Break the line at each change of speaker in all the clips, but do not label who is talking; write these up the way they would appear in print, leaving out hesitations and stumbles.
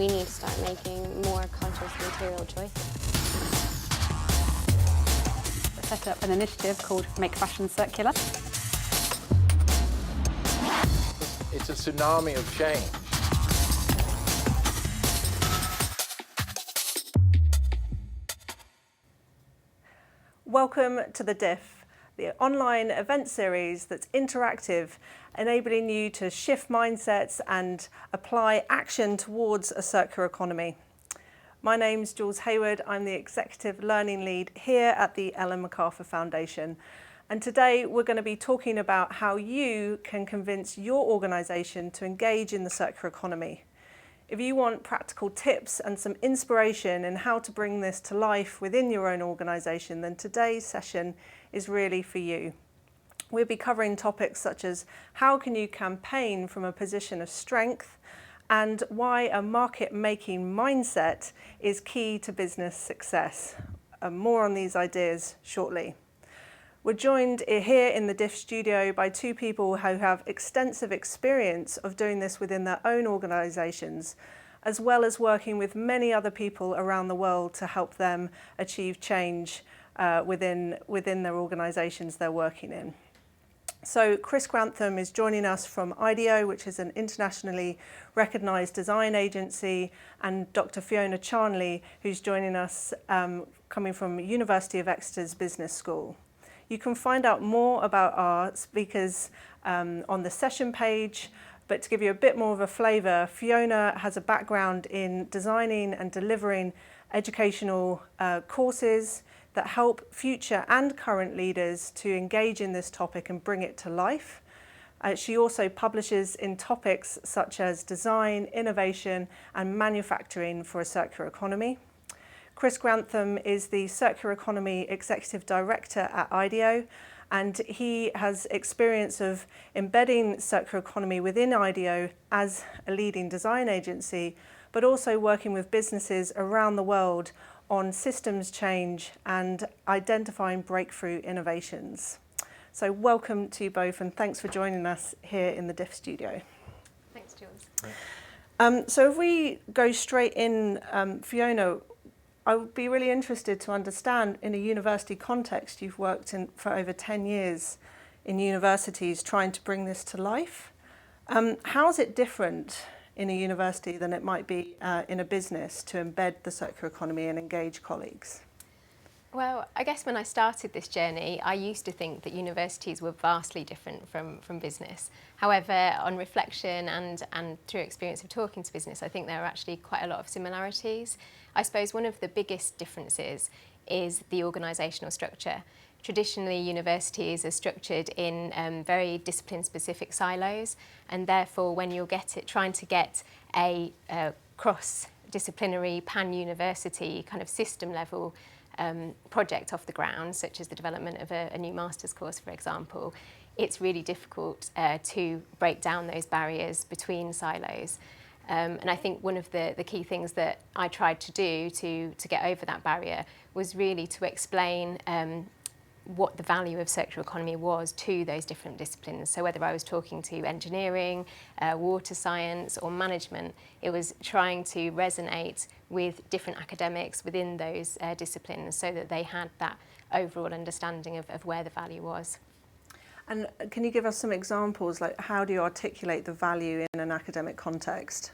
we need to start making more conscious material choices.
Set up an initiative called Make Fashion Circular.
It's a tsunami of change.
Welcome to the DIF, the online event series that's interactive, enabling you to shift mindsets and apply action towards a circular economy. My name's Jules Hayward. I'm the Executive Learning Lead here at the MacArthur Foundation. And today we're going to be talking about how you can convince your organisation to engage in the circular economy. If you want practical tips and some inspiration in how to bring this to life within your own organisation, then today's session is really for you. We'll be covering topics such as how can you campaign from a position of strength, and why a market-making mindset is key to business success. More on these ideas shortly. We're joined here in the DIF studio by two people who have extensive experience of doing this within their own organisations, as well as working with many other people around the world to help them achieve change within their organisations they're working in. So Chris Grantham is joining us from IDEO, which is an internationally recognised design agency, and Dr. Fiona Charnley, who's joining us coming from University of Exeter's Business School. You can find out more about our speakers on the session page, but to give you a bit more of a flavour, Fiona has a background in designing and delivering educational courses that help future and current leaders to engage in this topic and bring it to life. She also publishes in topics such as design, innovation and manufacturing for a circular economy. Chris Grantham is the Circular Economy Executive Director at IDEO, and he has experience of embedding circular economy within IDEO as a leading design agency, but also working with businesses around the world on systems change and identifying breakthrough innovations. So welcome to you both, and thanks for joining us here in the DIF studio.
Thanks, Jules.
So if we go straight in, Fiona, I would be really interested to understand, in a university context, you've worked in for over 10 years in universities trying to bring this to life. How is it different in a university than it might be in a business to embed the circular economy and engage colleagues?
Well, I guess when I started this journey, I used to think that universities were vastly different from business. However, on reflection and through experience of talking to business, I think there are actually quite a lot of similarities. I suppose one of the biggest differences is the organisational structure. Traditionally, universities are structured in very discipline-specific silos, and therefore when you're trying to get a cross-disciplinary, pan-university kind of system-level project off the ground, such as the development of a new master's course, for example, it's really difficult to break down those barriers between silos. And I think one of the key things that I tried to do to get over that barrier was really to explain what the value of circular economy was to those different disciplines. So whether I was talking to engineering, water science or management, it was trying to resonate with different academics within those disciplines so that they had that overall understanding of where the value was.
And can you give us some examples, like how do you articulate the value in an academic context?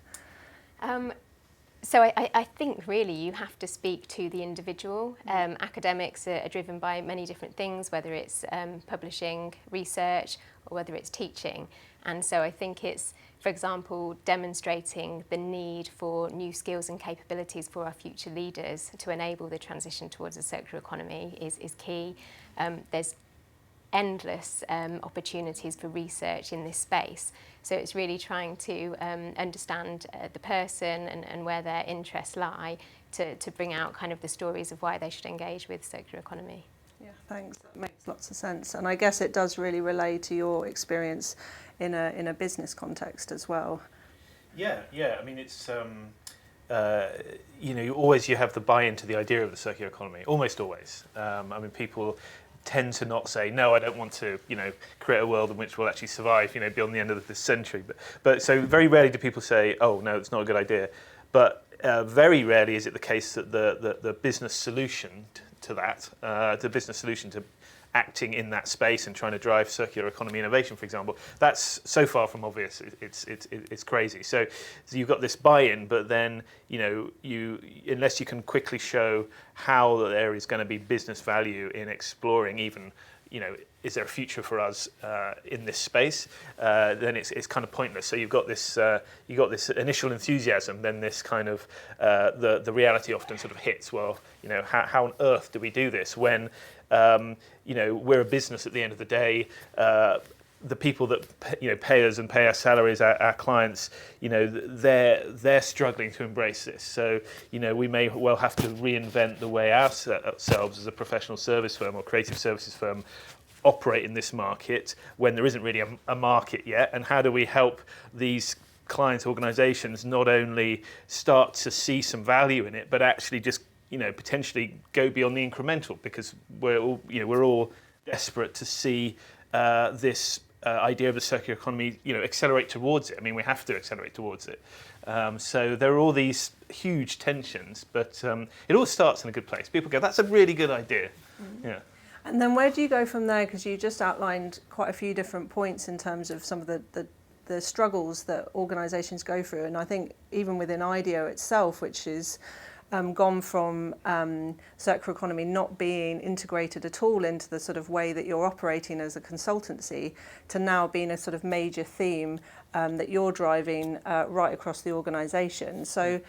So I think really you have to speak to the individual. Academics are driven by many different things, whether it's publishing, research, or whether it's teaching. And so I think it's, for example, demonstrating the need for new skills and capabilities for our future leaders to enable the transition towards a circular economy is key. There's endless opportunities for research in this space. So it's really trying to understand the person and where their interests lie to bring out kind of the stories of why they should engage with circular economy.
Yeah, thanks. That makes lots of sense. And I guess it does really relate to your experience in a business context as well.
Yeah. I mean, it's you have the buy-in to the idea of the circular economy. Almost always. I mean, people tend to not say, no, I don't want to, create a world in which we'll actually survive, beyond the end of this century. But so very rarely do people say, oh, no, it's not a good idea. But very rarely is it the case that the business solution to that, the business solution to acting in that space and trying to drive circular economy innovation, for example, that's so far from obvious. It's crazy. So you've got this buy-in, but then unless you can quickly show how there is going to be business value in exploring even, is there a future for us in this space? Then it's kind of pointless. So you've got this initial enthusiasm, then this kind of the reality often sort of hits. Well, how on earth do we do this when we're a business at the end of the day? The people that pay us and pay our salaries, our clients, they're struggling to embrace this. So we may well have to reinvent the way ourselves as a professional service firm or creative services firm operate in this market when there isn't really a market yet. And how do we help these client organisations not only start to see some value in it, but actually just potentially go beyond the incremental, because we're all desperate to see this idea of the circular economy, accelerate towards it. I mean, we have to accelerate towards it. So there are all these huge tensions, but it all starts in a good place. People go, that's a really good idea. Mm-hmm. Yeah.
And then where do you go from there? Because you just outlined quite a few different points in terms of some of the struggles that organisations go through. And I think even within IDEO itself, which is gone from circular economy not being integrated at all into the sort of way that you're operating as a consultancy, to now being a sort of major theme that you're driving right across the organisation. So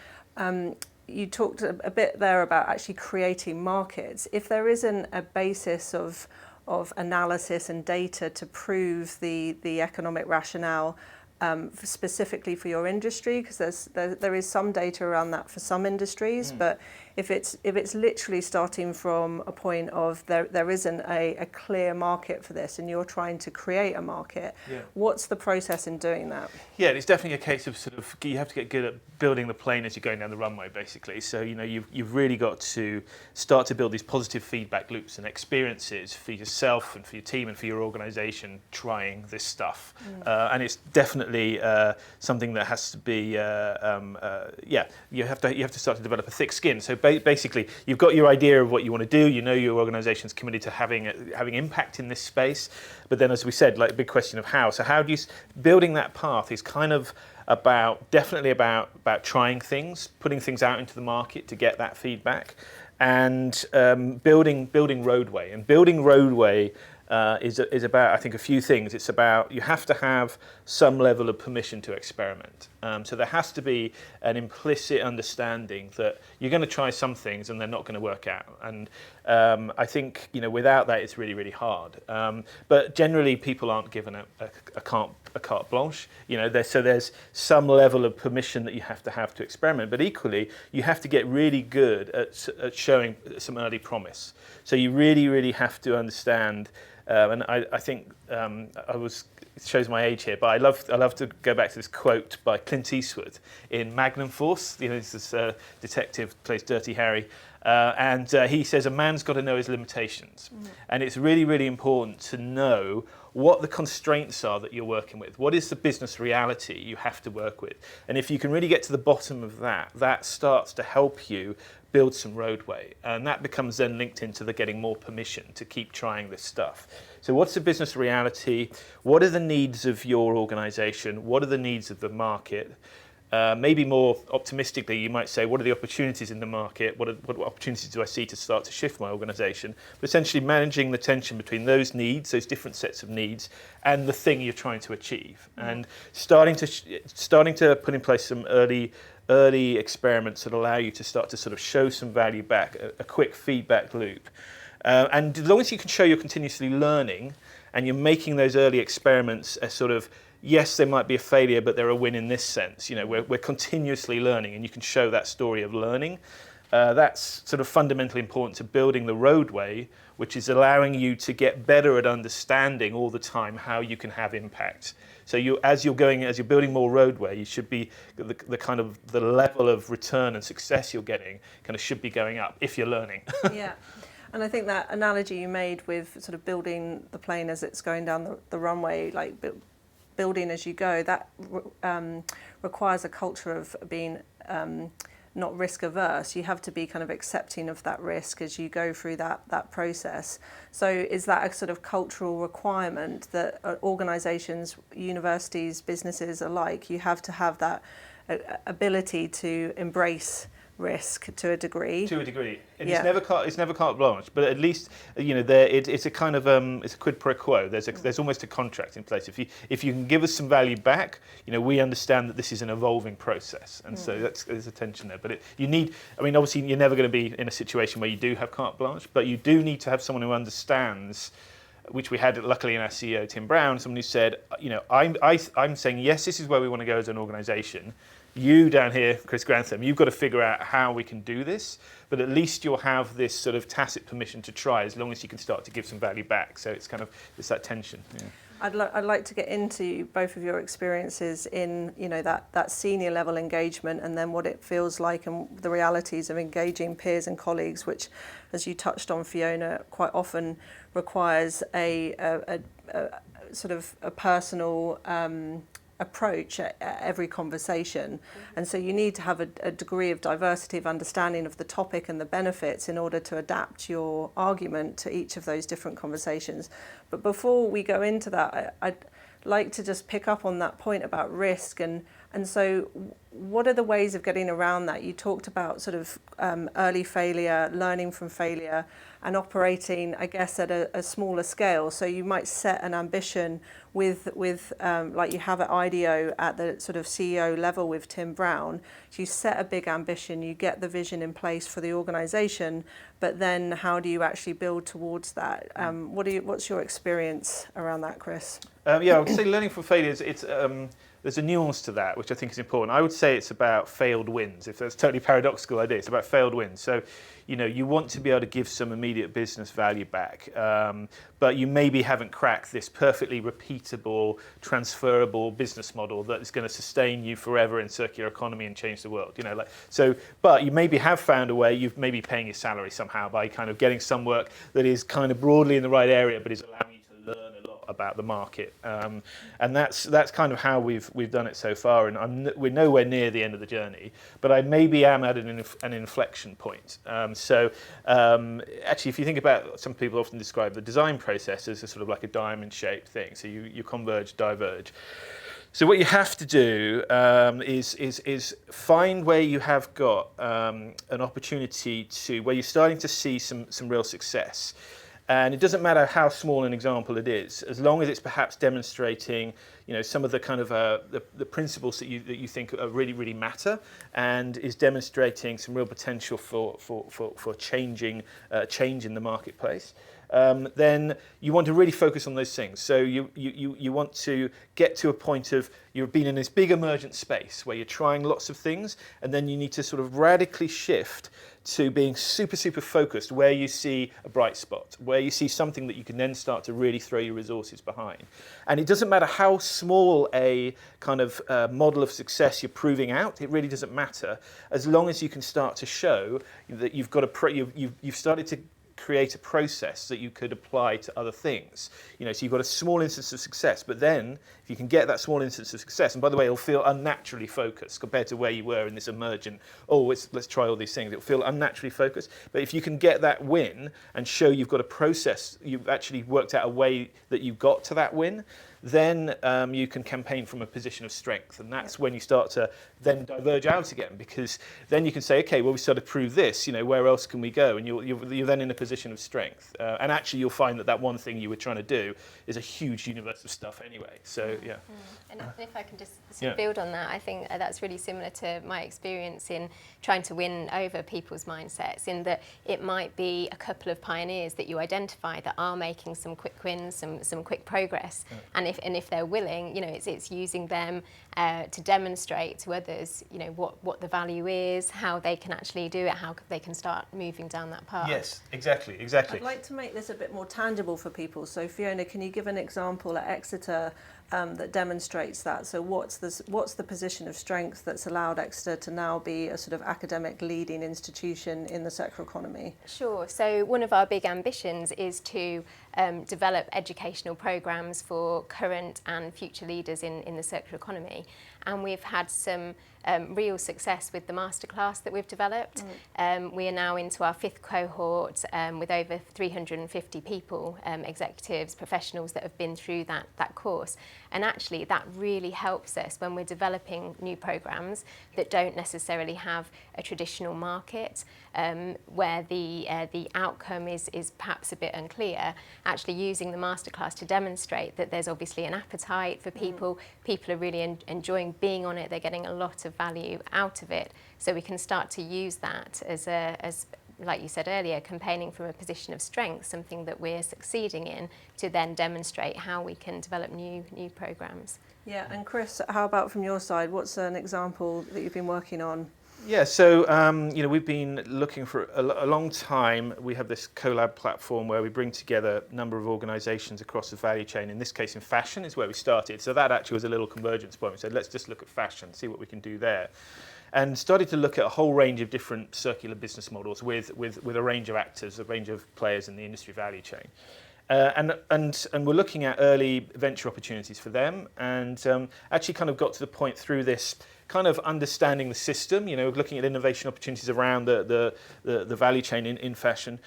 you talked a bit there about actually creating markets. If there isn't a basis of analysis and data to prove the economic rationale specifically for your industry, because there is some data around that for some industries, but if it's literally starting from a point of there isn't a clear market for this and you're trying to create a market, what's the process in doing that?
Yeah, it's definitely a case of sort of you have to get good at building the plane as you're going down the runway, basically. So you've really got to start to build these positive feedback loops and experiences for yourself and for your team and for your organisation trying this stuff, and it's definitely something that has to be you have to start to develop a thick skin. So basically, you've got your idea of what you want to do. Your organisation's committed to having impact in this space. But then, as we said, like a big question of how. So how do you building that path is kind of definitely about trying things, putting things out into the market to get that feedback, and building roadway. And building roadway is about, I think, a few things. It's about you have to have some level of permission to experiment. So there has to be an implicit understanding that you're going to try some things and they're not going to work out. And I think without that, it's really, really hard. But generally, people aren't given a carte blanche. So there's some level of permission that you have to experiment. But equally, you have to get really good at showing some early promise. So you really, really have to understand. And I think it shows my age here, but I love to go back to this quote by Clint Eastwood in Magnum Force. This detective plays Dirty Harry, and he says a man's got to know his limitations, and it's really, really important to know what the constraints are that you're working with. What is the business reality you have to work with? And if you can really get to the bottom of that starts to help you build some roadway. And that becomes then linked into the getting more permission to keep trying this stuff. So what's the business reality? What are the needs of your organisation? What are the needs of the market? Maybe more optimistically, you might say, what are the opportunities in the market? What opportunities do I see to start to shift my organisation? But essentially managing the tension between those needs, those different sets of needs, and the thing you're trying to achieve. And starting to put in place some early experiments that allow you to start to sort of show some value back, a quick feedback loop. And as long as you can show you're continuously learning and you're making those early experiments a sort of, yes, they might be a failure, but they're a win in this sense. We're continuously learning, and you can show that story of learning. That's sort of fundamentally important to building the roadway, which is allowing you to get better at understanding all the time how you can have impact. So as you're building more roadway, you should be the kind of the level of return and success you're getting kind of should be going up if you're learning. Yeah.
And I think that analogy you made with sort of building the plane as it's going down the runway, like building as you go, that requires a culture of being not risk averse. You have to be kind of accepting of that risk as you go through that process. So is that a sort of cultural requirement that organisations, universities, businesses alike, you have to have that ability to embrace risk to a degree?
To a degree, and
Yeah.
it's never carte blanche, but at least it's a kind of it's a quid pro quo. There's almost a contract in place. If you can give us some value back, we understand that this is an evolving process, and so there's a tension there. But you need, obviously you're never going to be in a situation where you do have carte blanche, but you do need to have someone who understands. Which we had luckily in our CEO Tim Brown, someone who said, I'm saying yes, this is where we want to go as an organisation. You down here, Chris Grantham, you've got to figure out how we can do this, but at least you'll have this sort of tacit permission to try as long as you can start to give some value back. So it's that tension. Yeah.
I'd like to get into both of your experiences in that senior level engagement, and then what it feels like and the realities of engaging peers and colleagues, which, as you touched on, Fiona, quite often requires a sort of a personal approach at every conversation. And so you need to have a degree of diversity of understanding of the topic and the benefits in order to adapt your argument to each of those different conversations. But before we go into that, I'd like to just pick up on that point about risk, and so what are the ways of getting around that? You talked about sort of early failure, learning from failure, and operating, I guess, at a smaller scale. So you might set an ambition with like you have at IDEO at the sort of CEO level with Tim Brown. You set a big ambition, you get the vision in place for the organisation, but then how do you actually build towards that? What's your experience around that, Chris?
I would say learning from failures, there's a nuance to that, which I think is important. I would say it's about failed wins. If that's a totally paradoxical idea, it's about failed wins. So, you want to be able to give some immediate business value back, but you maybe haven't cracked this perfectly repeatable, transferable business model that is going to sustain you forever in circular economy and change the world. But you maybe have found a way. You've maybe paying your salary somehow by kind of getting some work that is kind of broadly in the right area, but is allowing you to learn a lot about the market, and that's kind of how we've done it so far. And we're nowhere near the end of the journey, but I maybe am at an inflection point. Actually, if you think about, some people often describe the design process as a sort of like a diamond-shaped thing. So you converge, diverge. So what you have to do is find where you have got an opportunity where you're starting to see some real success. And it doesn't matter how small an example it is, as long as it's perhaps demonstrating, some of the kind of the principles that you think are really, really matter, and is demonstrating some real potential for change in the marketplace. Then you want to really focus on those things. So you want to get to a point of you've been in this big emergent space where you're trying lots of things, and then you need to sort of radically shift to being super, super focused where you see a bright spot, where you see something that you can then start to really throw your resources behind. And it doesn't matter how small a kind of model of success you're proving out, it really doesn't matter, as long as you can start to show that you've got you've started to create a process that you could apply to other things. So you've got a small instance of success, but then if you can get that small instance of success, and by the way, it'll feel unnaturally focused compared to where you were in this emergent, let's try all these things. It'll feel unnaturally focused, but if you can get that win and show you've got a process, you've actually worked out a way that you got to that win, then you can campaign from a position of strength, and that's when you start to then diverge out again, because then you can say, okay, well, we started to prove this, where else can we go? And you're then in a position of strength, and actually you'll find that one thing you were trying to do is a huge universe of stuff anyway. So yeah.
And if I can just sort of build on that, I think that's really similar to my experience in trying to win over people's mindsets, in that it might be a couple of pioneers that you identify that are making some quick wins, some quick progress, and if they're willing, it's using them to demonstrate to others, what the value is, how they can actually do it, how they can start moving down that path.
Yes, exactly.
I'd like to make this a bit more tangible for people. So Fiona, can you give an example at Exeter that demonstrates that? So what's the position of strength that's allowed Exeter to now be a sort of academic leading institution in the circular economy?
Sure. So one of our big ambitions is to develop educational programmes for current and future leaders in the circular economy. and we've had some real success with the masterclass that we've developed. We are now into our 5th cohort with over 350 people, executives, professionals that have been through that course. And actually that really helps us when we're developing new programs that don't necessarily have a traditional market, where the outcome is perhaps a bit unclear. Actually using the masterclass to demonstrate that there's obviously an appetite for people, people are really enjoying being on it, they're getting a lot of value out of it, so we can start to use that as like you said earlier, campaigning from a position of strength, something that we're succeeding in, to then demonstrate how we can develop new programs.
Yeah, and Chris, how about from your side? What's an example that you've been working on?
Yeah, so we've been looking for a long time. We have this collab platform where we bring together a number of organisations across the value chain. In this case, in fashion is where we started. So that actually was a little convergence point. We said, let's just look at fashion, see what we can do there. And started to look at a whole range of different circular business models with a range of actors, a range of players in the industry value chain. And we're looking at early venture opportunities for them, and actually kind of got to the point through this kind of understanding the system, looking at innovation opportunities around the value chain in fashion,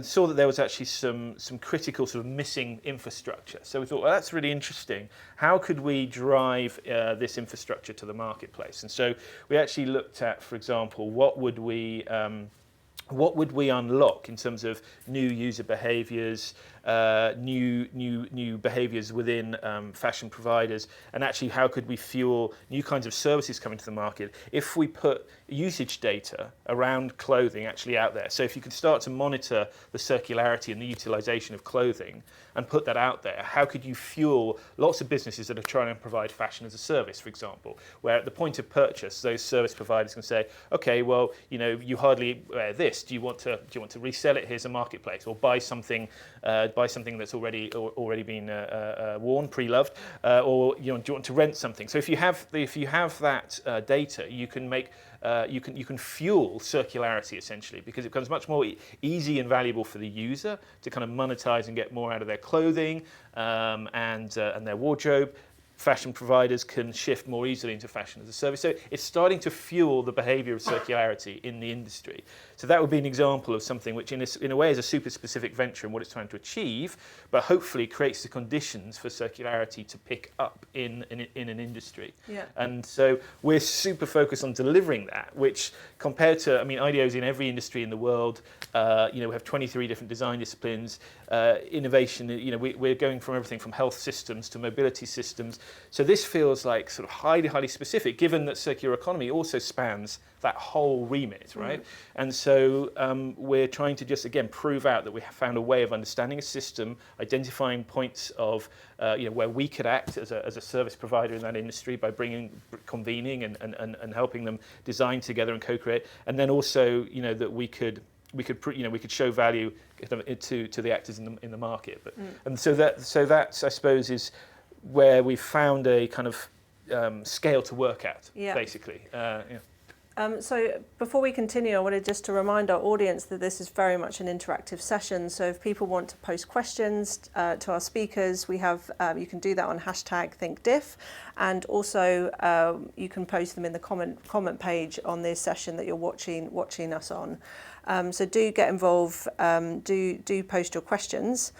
saw that there was actually some critical sort of missing infrastructure. So we thought, well, that's really interesting. How could we drive this infrastructure to the marketplace? And so we actually looked at, for example, what would we unlock in terms of new user behaviours, new behaviours within fashion providers, and actually how could we fuel new kinds of services coming to the market if we put usage data around clothing actually out there. So if you could start to monitor the circularity and the utilisation of clothing and put that out there, how could you fuel lots of businesses that are trying to provide fashion as a service, for example, where at the point of purchase, those service providers can say, okay, well, you hardly wear this. Do you want to resell it? Here's a marketplace, or buy something that's already been worn, pre-loved, or do you want to rent something? So if you have that data, you can make you can fuel circularity essentially, because it becomes much more easy and valuable for the user to kind of monetize and get more out of their clothing and their wardrobe. Fashion providers can shift more easily into fashion as a service. So it's starting to fuel the behavior of circularity in the industry. So that would be an example of something which in a way is a super specific venture in what it's trying to achieve, but hopefully creates the conditions for circularity to pick up in an industry.
Yeah.
And so we're super focused on delivering that, which compared to, IDEO is in every industry in the world. We have 23 different design disciplines, innovation, we're going from everything from health systems to mobility systems. So this feels like sort of highly, highly specific, given that circular economy also spans that whole remit, right? And so we're trying to just, again, prove out that we have found a way of understanding a system, identifying points of, where we could act as a service provider in that industry by convening and helping them design together and co-create, and then also, that we could show value to the actors in the market. And so that I suppose is where we found a kind of scale to work at, basically.
So before we continue, I wanted just to remind our audience that this is very much an interactive session. So if people want to post questions to our speakers, we have you can do that on #ThinkDiff, and also you can post them in the comment page on this session that you're watching us on. So do get involved. Do post your questions.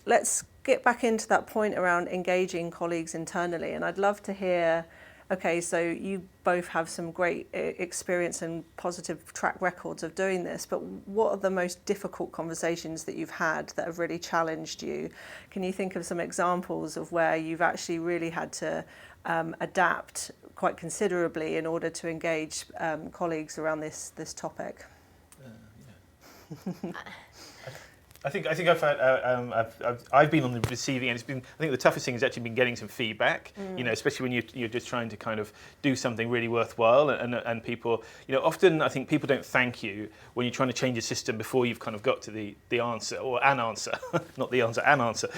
Let's get back into that point around engaging colleagues internally, and I'd love to hear. Okay, so you both have some great experience and positive track records of doing this, but what are the most difficult conversations that you've had that have really challenged you? Can you think of some examples of where you've actually really had to adapt quite considerably in order to engage colleagues around this topic?
I think I've been on the receiving end. I think the toughest thing has actually been getting some feedback. Especially when you're just trying to kind of do something really worthwhile, and people, often I think people don't thank you when you're trying to change a system before you've kind of got to the answer, or an answer, not the answer, an answer,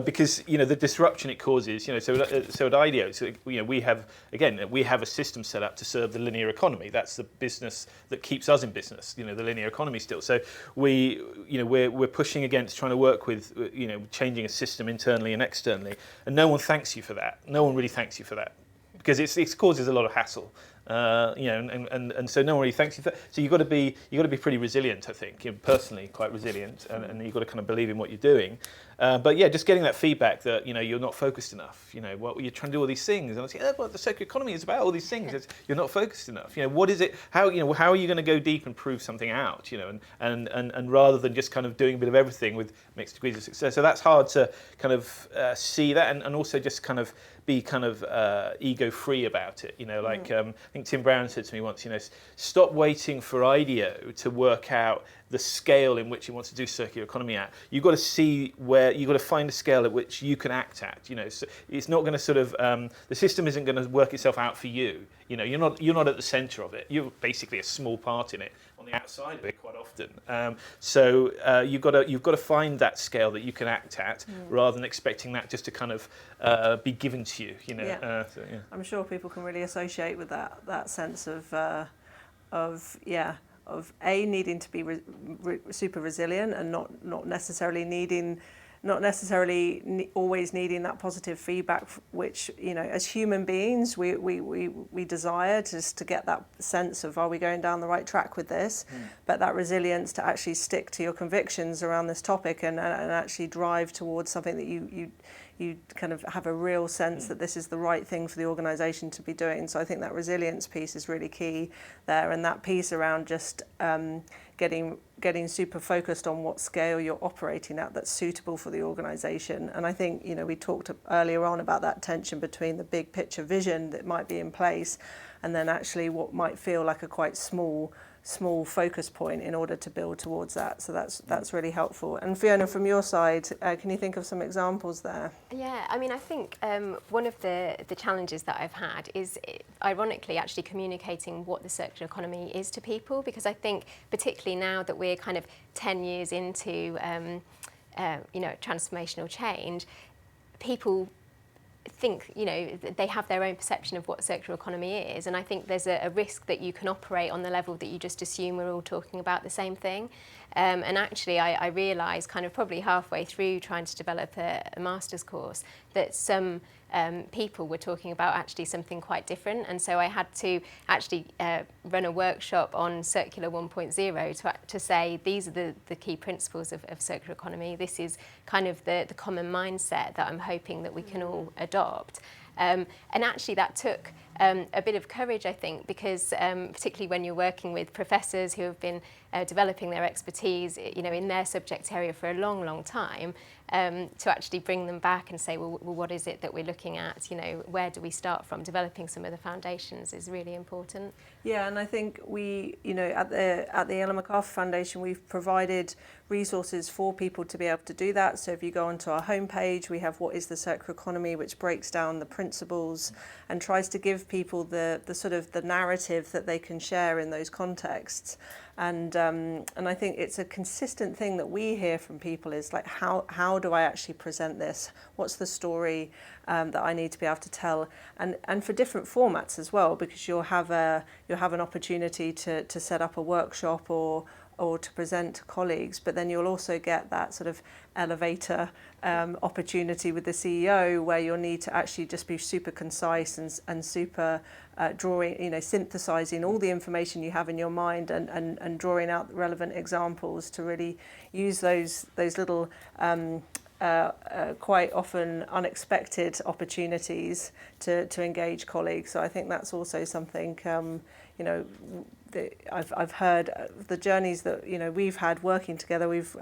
because the disruption it causes. So at IDEO, we have a system set up to serve the linear economy. That's the business that keeps us in business. The linear economy still. So we're pushing against trying to work with, changing a system internally and externally, and no one thanks you for that. No one really thanks you for that, because it causes a lot of hassle. And so no one really thanks you. So you've got to be pretty resilient, I think. You're personally quite resilient, and you've got to kind of believe in what you're doing. But yeah, just getting that feedback that you're not focused enough. What you're trying to do all these things, and I say, well, the circular economy is about all these things. You're not focused enough. What is it? How are you going to go deep and prove something out? And rather than just kind of doing a bit of everything with mixed degrees of success. So that's hard to kind of see that, and also just kind of be kind of ego-free about it. I think Tim Brown said to me once, stop waiting for IDEO to work out the scale in which he wants to do circular economy at. You've got to see you've got to find a scale at which you can act at. So it's not going to sort of the system isn't going to work itself out for you. You're not at the centre of it. You're basically a small part in it, on the outside of it quite often. So you've got to find that scale that you can act at, rather than expecting that just to kind of be given to you.
I'm sure people can really associate with that sense of needing to be super resilient, and not necessarily always needing that positive feedback, which as human beings we desire, just to get that sense of, are we going down the right track with this? But that resilience to actually stick to your convictions around this topic and actually drive towards something that you kind of have a real sense that this is the right thing for the organisation to be doing. So I think that resilience piece is really key there, and that piece around just getting super focused on what scale you're operating at that's suitable for the organisation. And I think we talked earlier on about that tension between the big picture vision that might be in place, and then actually what might feel like a quite small focus point in order to build towards that. So that's really helpful. And Fiona, from your side, can you think of some examples there?
Yeah, I mean, I think one of the challenges that I've had is, ironically, actually communicating what the circular economy is to people, because I think particularly now that we're kind of 10 years into transformational change, people think they have their own perception of what circular economy is, and I think there's a risk that you can operate on the level that you just assume we're all talking about the same thing. And actually I realised kind of probably halfway through trying to develop a master's course that some people were talking about actually something quite different, and so I had to actually run a workshop on circular 1.0 to say these are the key principles of circular economy. This is kind of the common mindset that I'm hoping that we can all adopt. And actually that took a bit of courage, I think, because particularly when you're working with professors who have been developing their expertise in their subject area for a long time, to actually bring them back and say, well, what is it that we're looking at? Where do we start from? Developing some of the foundations is really important.
Yeah, and I think we, at the Ellen MacArthur Foundation, we've provided resources for people to be able to do that. So if you go onto our homepage, we have What is the Circular Economy, which breaks down the principles and tries to give people the sort of the narrative that they can share in those contexts. And I think it's a consistent thing that we hear from people is like, how do I actually present this? What's the story that I need to be able to tell? And for different formats as well, because you'll have an opportunity to set up a workshop or to present to colleagues, but then you'll also get that sort of elevator opportunity with the CEO, where you'll need to actually just be super concise and super drawing, synthesizing all the information you have in your mind and drawing out relevant examples to really use those little quite on unexpected opportunities to engage colleagues. So I think that's also something I've heard the journeys that we've had working together. We've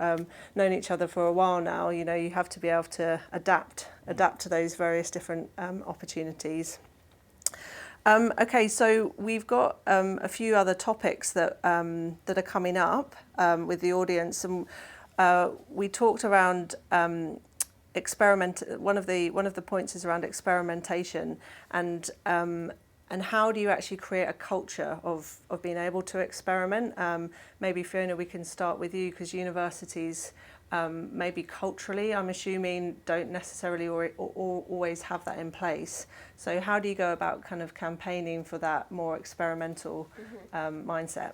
known each other for a while now. You have to be able to adapt to those various different opportunities. Okay, so we've got a few other topics that are coming up with the audience, and we talked around experiment. One of the points is around experimentation and how do you actually create a culture of being able to experiment? Maybe Fiona, we can start with you, because universities maybe culturally, I'm assuming, don't necessarily or always have that in place. So how do you go about kind of campaigning for that more experimental mindset?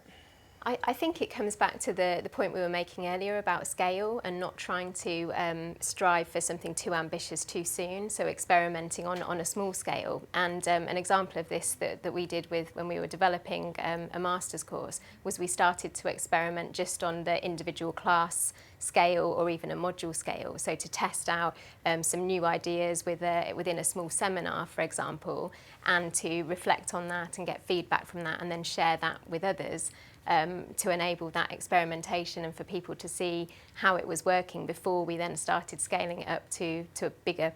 I think it comes back to the point we were making earlier about scale and not trying to strive for something too ambitious too soon, so experimenting on a small scale. And an example of this that we did when we were developing a master's course was we started to experiment just on the individual class scale or even a module scale, so to test out some new ideas within a small seminar, for example, and to reflect on that and get feedback from that and then share that with others. To enable that experimentation and for people to see how it was working before we then started scaling it up to bigger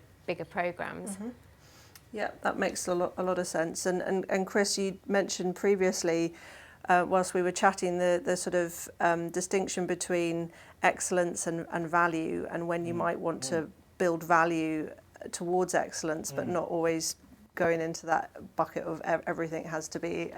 programs.
Mm-hmm. Yeah, that makes a lot of sense. And Chris, you mentioned previously, whilst we were chatting, the sort of distinction between excellence and value, and when you might want to build value towards excellence, but not always going into that bucket of everything has to be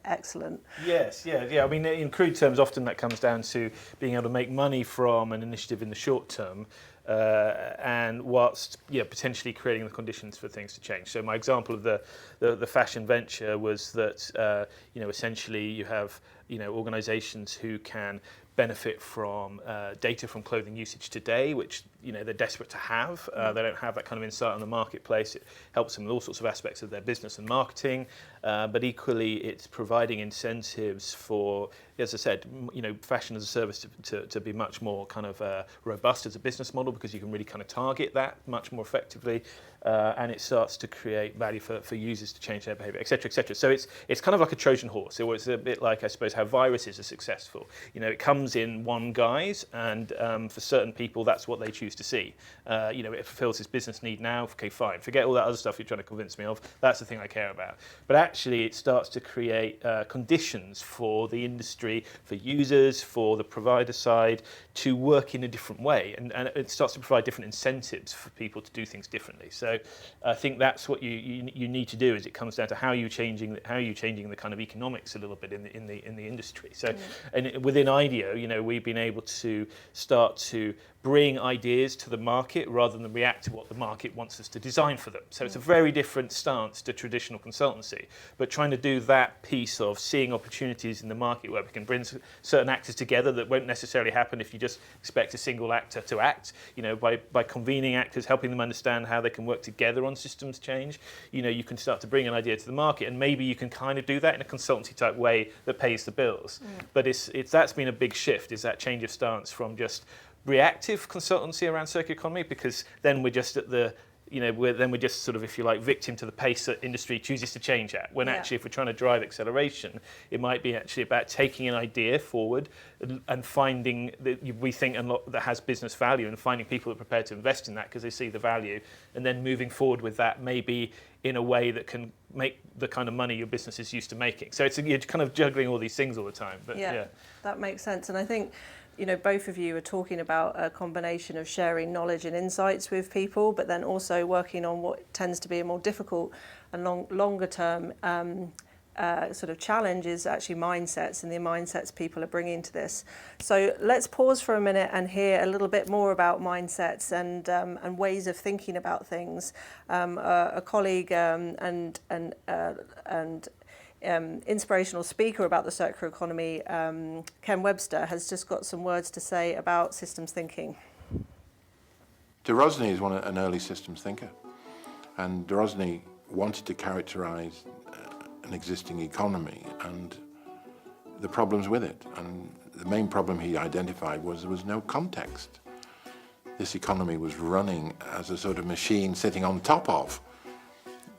excellent.
Yes, yeah. I mean, in crude terms, often that comes down to being able to make money from an initiative in the short term, and whilst potentially creating the conditions for things to change. So my example of the fashion venture was that essentially you have organisations who can benefit from data from clothing usage today, which they're desperate to have. They don't have that kind of insight on the marketplace. It helps them with all sorts of aspects of their business and marketing, but equally it's providing incentives for, as I said, fashion as a service to be much more kind of robust as a business model, because you can really kind of target that much more effectively, and it starts to create value for users to change their behaviour, etc., etc. So it's kind of like a Trojan horse. It's a bit like, I suppose, how viruses are successful. It comes in one guise, and for certain people that's what they choose to see. It fulfills this business need now. Okay, fine. Forget all that other stuff you're trying to convince me of. That's the thing I care about. But actually, it starts to create conditions for the industry, for users, for the provider side to work in a different way, and it starts to provide different incentives for people to do things differently. So I think that's what you need to do. Is it comes down to how you're changing the kind of economics a little bit in the industry. So and within IDEO, we've been able to start to bring ideas to the market rather than react to what the market wants us to design for them. So it's a very different stance to traditional consultancy, but trying to do that piece of seeing opportunities in the market where we can bring certain actors together that won't necessarily happen if you just expect a single actor to act, by convening actors, helping them understand how they can work together on systems change, you can start to bring an idea to the market, and maybe you can kind of do that in a consultancy type way that pays the bills. But that's been a big shift, is that change of stance from just reactive consultancy around circular economy, because then we're just at the we're just sort of, if you like, victim to the pace that industry chooses to change at. When actually, if we're trying to drive acceleration, it might be actually about taking an idea forward and finding that we think that has business value, and finding people that are prepared to invest in that because they see the value, and then moving forward with that maybe in a way that can make the kind of money your business is used to making. So you're kind of juggling all these things all the time. But yeah,
that makes sense. And I think both of you are talking about a combination of sharing knowledge and insights with people, but then also working on what tends to be a more difficult and longer term sort of challenge is actually mindsets, and the mindsets people are bringing to this. So let's pause for a minute and hear a little bit more about mindsets and ways of thinking about things. A colleague and inspirational speaker about the circular economy, Ken Webster, has just got some words to say about systems thinking.
De Rosny is an early systems thinker, and De Rosny wanted to characterize an existing economy and the problems with it. And the main problem he identified was there was no context. This economy was running as a sort of machine sitting on top of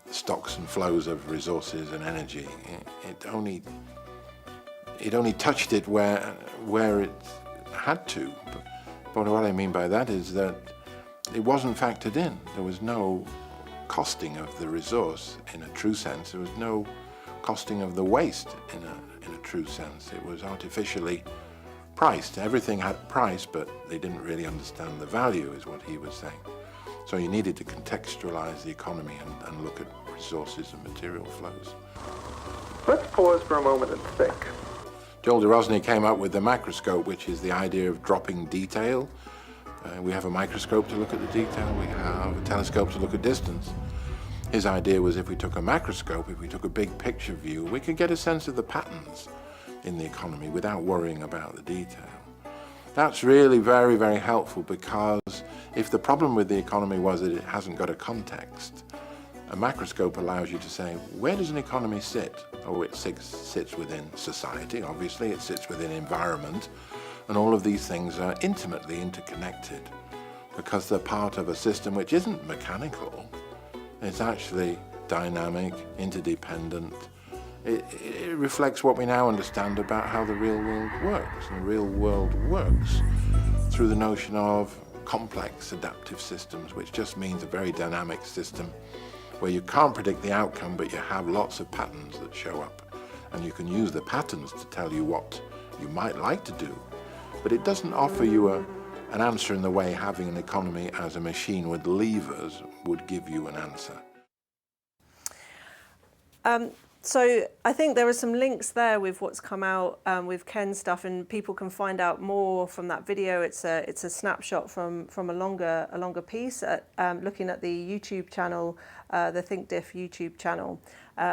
stocks and flows of resources and energy. It only touched it where it had to. But what I mean by that is that it wasn't factored in. There was no costing of the resource in a true sense. There was no costing of the waste in a true sense. It was artificially priced. Everything had price, but they didn't really understand the value, is what he was saying. So you needed to contextualize the economy and look at resources and material flows.
Let's pause for a moment and think.
Joel de Rosny came up with the macroscope, which is the idea of dropping detail. We have a microscope to look at the detail. We have a telescope to look at distance. His idea was if we took a macroscope, if we took a big picture view, we could get a sense of the patterns in the economy without worrying about the detail. That's really very, very helpful, because if the problem with the economy was that it hasn't got a context, a macroscope allows you to say, where does an economy sit? Oh, it sits within society, obviously, it sits within environment, and all of these things are intimately interconnected because they're part of a system which isn't mechanical. It's actually dynamic, interdependent. It reflects what we now understand about how the real world works. And the real world works through the notion of complex adaptive systems, which just means a very dynamic system where you can't predict the outcome, but you have lots of patterns that show up. And you can use the patterns to tell you what you might like to do. But it doesn't offer you an answer in the way having an economy as a machine with levers would give you an answer.
So I think there are some links there with what's come out with Ken's stuff, and people can find out more from that video. It's a snapshot from a longer piece looking at the YouTube channel, the ThinkDiff YouTube channel,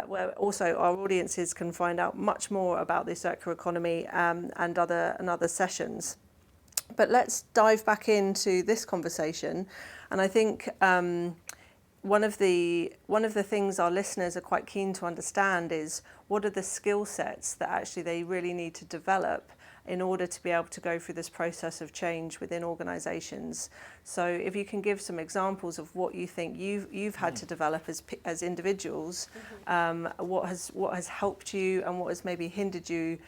where also our audiences can find out much more about the circular economy and other sessions. But let's dive back into this conversation, and I think one of the things our listeners are quite keen to understand is what are the skill sets that actually they really need to develop in order to be able to go through this process of change within organisations. So if you can give some examples of what you think you've had to develop as individuals, what has helped you and what has maybe hindered you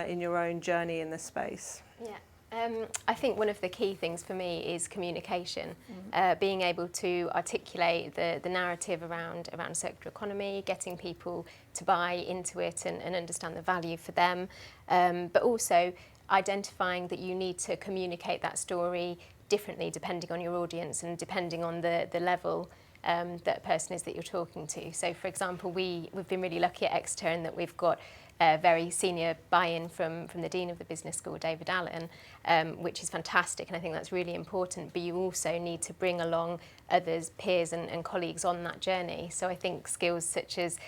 in your own journey in this space.
Yeah. I think one of the key things for me is communication, being able to articulate the narrative around circular economy, getting people to buy into it and understand the value for them, but also identifying that you need to communicate that story differently depending on your audience and depending on the level that a person is that you're talking to. So, for example, we've been really lucky at Exeter in that we've got very senior buy-in from the Dean of the Business School, David Allen, which is fantastic, and I think that's really important, but you also need to bring along others, peers and colleagues on that journey. So I think skills such as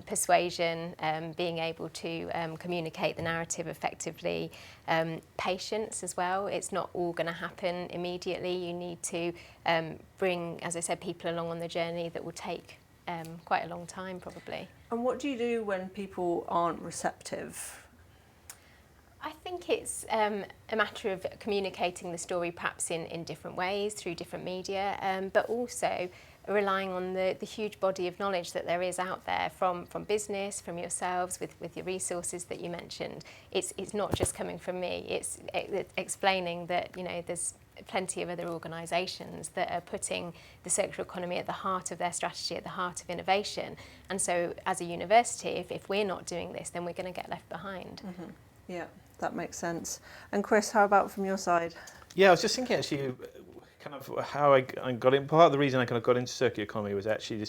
persuasion, being able to communicate the narrative effectively, patience as well. It's not all going to happen immediately. You need to bring, as I said, people along on the journey that will take quite a long time probably.
And what do you do when people aren't receptive?
I think it's a matter of communicating the story perhaps in different ways, through different media, but also relying on the huge body of knowledge that there is out there from business, from yourselves, with your resources that you mentioned. It's not just coming from me, it's explaining that, you know, there's plenty of other organisations that are putting the circular economy at the heart of their strategy, at the heart of innovation. And so as a university, if we're not doing this, then we're going to get left behind.
Mm-hmm. Yeah, that makes sense. And Chris, how about from your side?
Yeah, I was just thinking actually kind of how I got in. Part of the reason I kind of got into circular economy was actually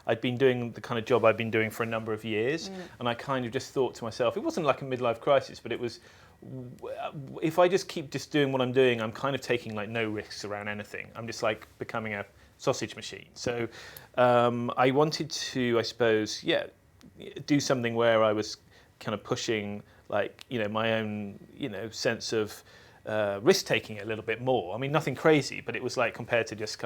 I'd been doing the kind of job I'd been doing for a number of years, and I kind of just thought to myself, it wasn't like a midlife crisis, but it was, if I just keep doing what I'm doing, I'm kind of taking like no risks around anything. I'm just like becoming a sausage machine. So I wanted to, I suppose, do something where I was kind of pushing, like, you know, my own, you know, sense of risk taking a little bit more. I mean, nothing crazy, but it was like compared to just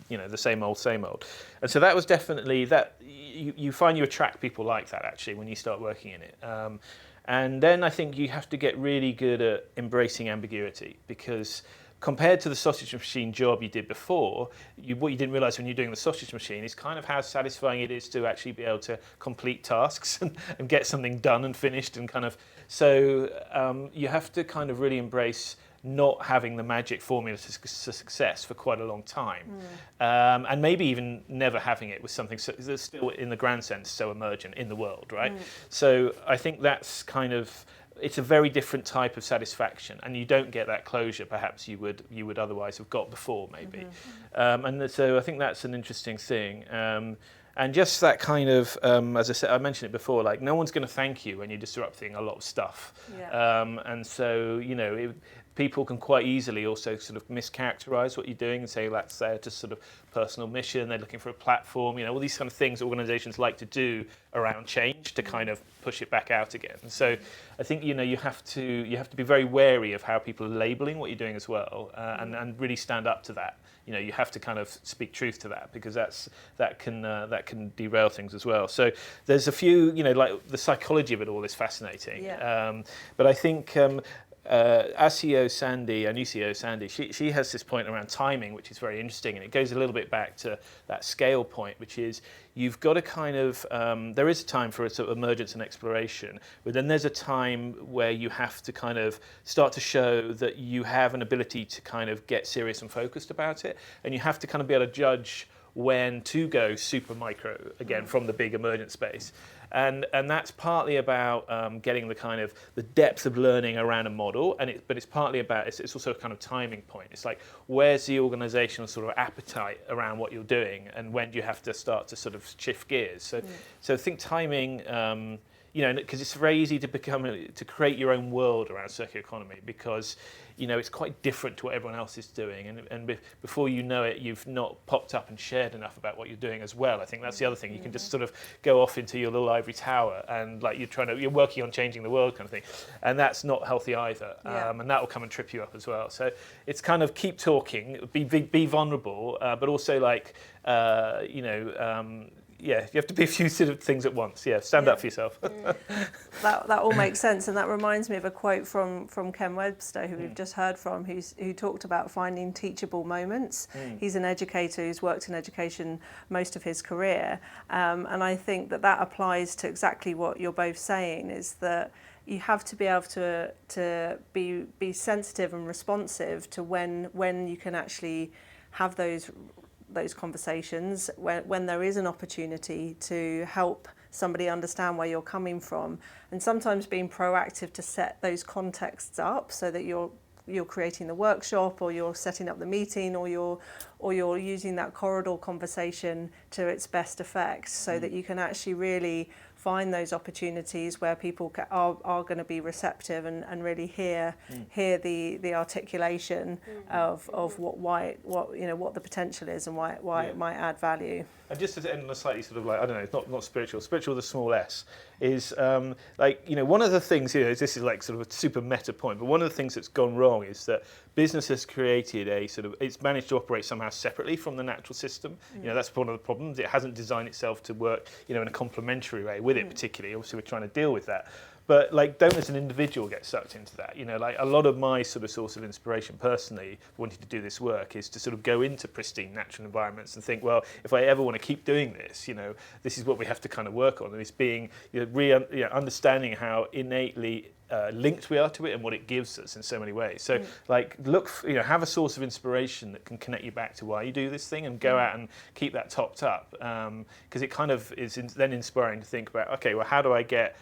you know, the same old. And so that was definitely that. You find you attract people like that actually when you start working in it. And then I think you have to get really good at embracing ambiguity, because compared to the sausage machine job you did before, what you didn't realise when you're doing the sausage machine is kind of how satisfying it is to actually be able to complete tasks and get something done and finished and kind of. So you have to kind of really embrace not having the magic formula to success for quite a long time, and maybe even never having it with something that's still in the grand sense so emergent in the world, right? So I think that's kind of, it's a very different type of satisfaction, and you don't get that closure perhaps you would otherwise have got before maybe. And so I think that's an interesting thing. And just that kind of, as I said, I mentioned it before, like no one's going to thank you when you're disrupting a lot of stuff. And so, you know, people can quite easily also sort of mischaracterize what you're doing and say that's their just sort of personal mission, they're looking for a platform, all these kind of things organizations like to do around change to kind of push it back out again. And so I think you have to be very wary of how people are labeling what you're doing as well, and really stand up to that. You have to kind of speak truth to that, because that can derail things as well. So there's a few, like the psychology of it all is fascinating.
Yeah.
But I think our CEO Sandy, our new CEO Sandy, she has this point around timing, which is very interesting, and it goes a little bit back to that scale point, which is you've got to kind of, there is a time for a sort of emergence and exploration, but then there's a time where you have to kind of start to show that you have an ability to kind of get serious and focused about it, and you have to kind of be able to judge when to go super micro again from the big emergent space. And that's partly about getting the kind of the depth of learning around a model, but it's partly about it's also a kind of timing point. It's like, where's the organizational sort of appetite around what you're doing, and when do you have to start to sort of shift gears? So I think timing, because it's very easy to create your own world around circular economy, because it's quite different to what everyone else is doing, and before you know it, you've not popped up and shared enough about what you're doing as well. I think that's the other thing. You can just sort of go off into your little ivory tower, and like you're working on changing the world kind of thing, and that's not healthy either. And that will come and trip you up as well. So it's kind of keep talking, be vulnerable, but also like you have to be a few sort of things at once. Stand up for yourself.
That all makes sense, and that reminds me of a quote from Ken Webster, who we've just heard from, who talked about finding teachable moments. He's an educator who's worked in education most of his career, and I think that applies to exactly what you're both saying, is that you have to be able to be sensitive and responsive to when you can actually have those conversations, when there is an opportunity to help somebody understand where you're coming from, and sometimes being proactive to set those contexts up so that you're creating the workshop, or you're setting up the meeting, or you're using that corridor conversation to its best effect, so that you can actually really find those opportunities where people are going to be receptive and really hear the articulation of what the potential is and why it might add value.
And just to end on a slightly sort of like, I don't know, it's not spiritual with a small s, is one of the things here, this is like sort of a super meta point, but one of the things that's gone wrong is that business has created it's managed to operate somehow separately from the natural system. That's one of the problems. It hasn't designed itself to work, in a complementary way with it particularly. Obviously, we're trying to deal with that. But don't as an individual get sucked into that. A lot of my sort of source of inspiration personally, wanting to do this work, is to sort of go into pristine natural environments and think, well, if I ever want to keep doing this, this is what we have to kind of work on, and it's being, understanding how innately linked we are to it and what it gives us in so many ways. So have a source of inspiration that can connect you back to why you do this thing, and go out and keep that topped up, because it kind of is then inspiring to think about, okay, well, how do I get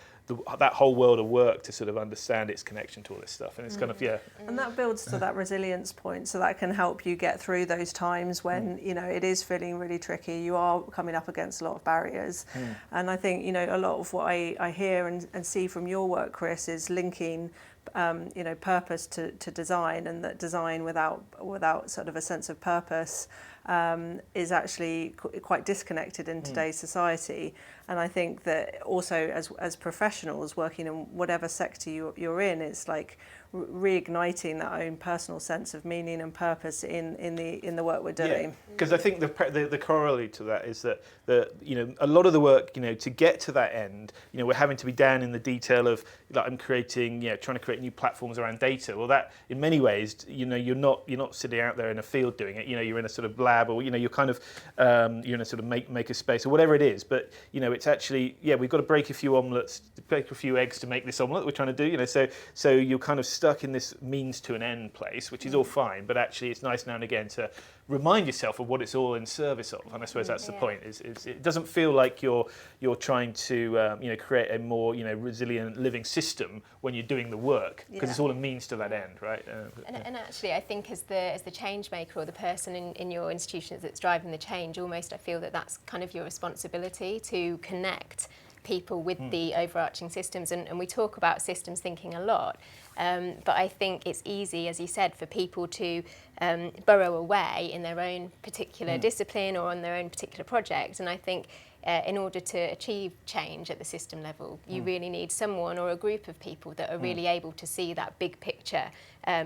that whole world of work to sort of understand its connection to all this stuff, and it's kind of
and that builds to that resilience point, so that can help you get through those times when it is feeling really tricky, you are coming up against a lot of barriers. And I think a lot of what I hear and see from your work, Chris, is linking purpose to design, and that design without sort of a sense of purpose is actually quite disconnected in today's society. And I think that also as professionals working in whatever sector you're in, it's like reigniting that own personal sense of meaning and purpose in the work we're doing.
Because I think the corollary to that is that a lot of the work, to get to that end, we're having to be down in the detail of I'm creating, trying to create new platforms around data. Well, that in many ways, you're not sitting out there in a field doing it. You're in a sort of lab, or you're kind of you're in a sort of make a space or whatever it is. But it's actually we've got to break a few eggs to make this omelette we're trying to do. So you're kind of stuck in this means to an end place, which is all fine. But actually, it's nice now and again to remind yourself of what it's all in service of. And I suppose that's the point. Is it doesn't feel like you're trying to create a more resilient living system when you're doing the work, because it's all a means to that end, right?
And actually, I think as the change maker, or the person in your institution that's driving the change, almost I feel that's kind of your responsibility to connect people with the overarching systems, and we talk about systems thinking a lot, but I think it's easy, as you said, for people to burrow away in their own particular discipline or on their own particular project, and I think in order to achieve change at the system level, you really need someone or a group of people that are really able to see that big picture,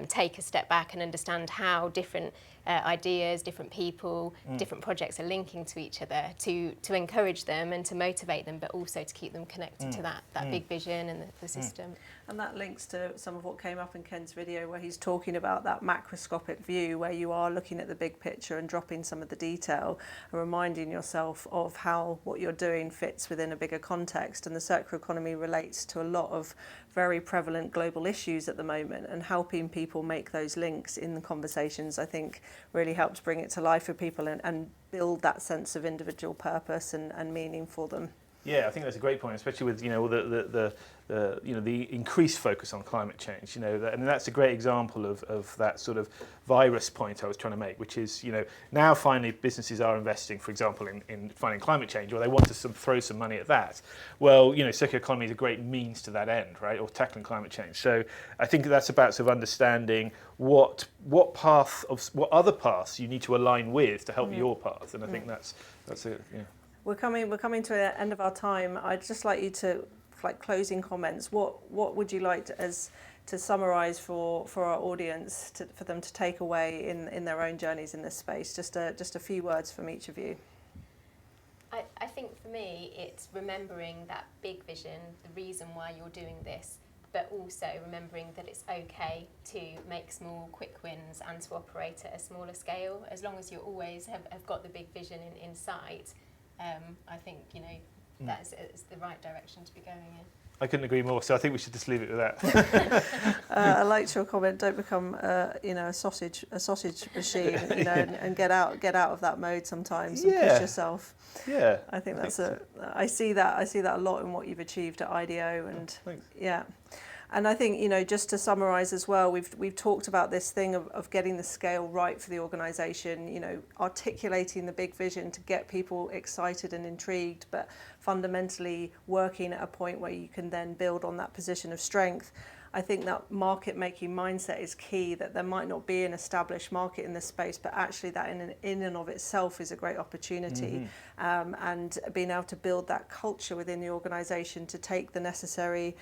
take a step back and understand how different ideas, different people, different projects are linking to each other, to encourage them and to motivate them, but also to keep them connected to that big vision and the system.
And that links to some of what came up in Ken's video, where he's talking about that macroscopic view, where you are looking at the big picture and dropping some of the detail and reminding yourself of how what you're doing fits within a bigger context. And the circular economy relates to a lot of very prevalent global issues at the moment, and helping people make those links in the conversations, I think, really helps bring it to life for people and build that sense of individual purpose and meaning for them.
Yeah, I think that's a great point, especially with all the increased focus on climate change. And that's a great example of that sort of virus point I was trying to make, which is now finally businesses are investing, for example, in fighting climate change, or they want to throw some money at that. Well, circular economy is a great means to that end, right, or tackling climate change. So I think that's about sort of understanding what other paths you need to align with to help your path, and I think that's it. Yeah.
We're coming to the end of our time. I'd just like you to, like, closing comments. What would you like to summarise for our audience, for them to take away in their own journeys in this space? Just a few words from each of you.
I think for me, it's remembering that big vision, the reason why you're doing this, but also remembering that it's okay to make small, quick wins and to operate at a smaller scale. As long as you always have got the big vision in sight, I think that's the right direction to be going in.
I couldn't agree more. So I think we should just leave it with that.
I liked your comment. Don't become a sausage machine, and get out of that mode sometimes and push yourself.
Yeah,
I think I see that a lot in what you've achieved at IDEO, and
thanks.
Yeah. And I think, just to summarise as well, we've talked about this thing of getting the scale right for the organisation, articulating the big vision to get people excited and intrigued, but fundamentally working at a point where you can then build on that position of strength. I think that market-making mindset is key, that there might not be an established market in this space, but actually that in and of itself is a great opportunity. And being able to build that culture within the organisation to take the necessary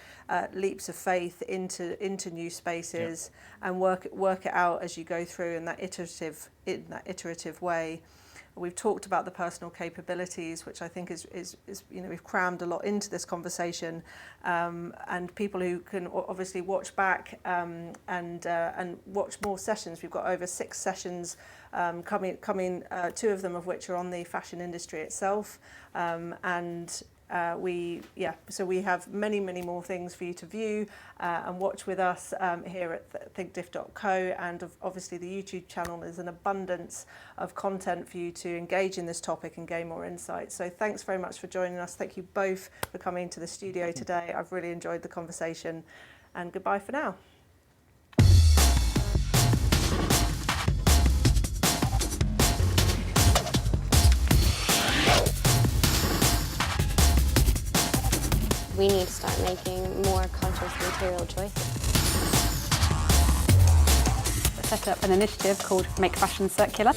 leaps of faith into new spaces and work it out as you go through in that iterative way. We've talked about the personal capabilities, which I think is we've crammed a lot into this conversation, and people who can obviously watch back and watch more sessions. We've got over 6 sessions coming. 2 of them of which are on the fashion industry itself, so we have many more things for you to view and watch with us here at thinkdiff.co, and obviously the YouTube channel is an abundance of content for you to engage in this topic and gain more insight. So thanks very much for joining us. Thank you both for coming to the studio today. I've really enjoyed the conversation, and goodbye for now.
We need to start making more conscious material choices.
Set up an initiative called Make Fashion Circular.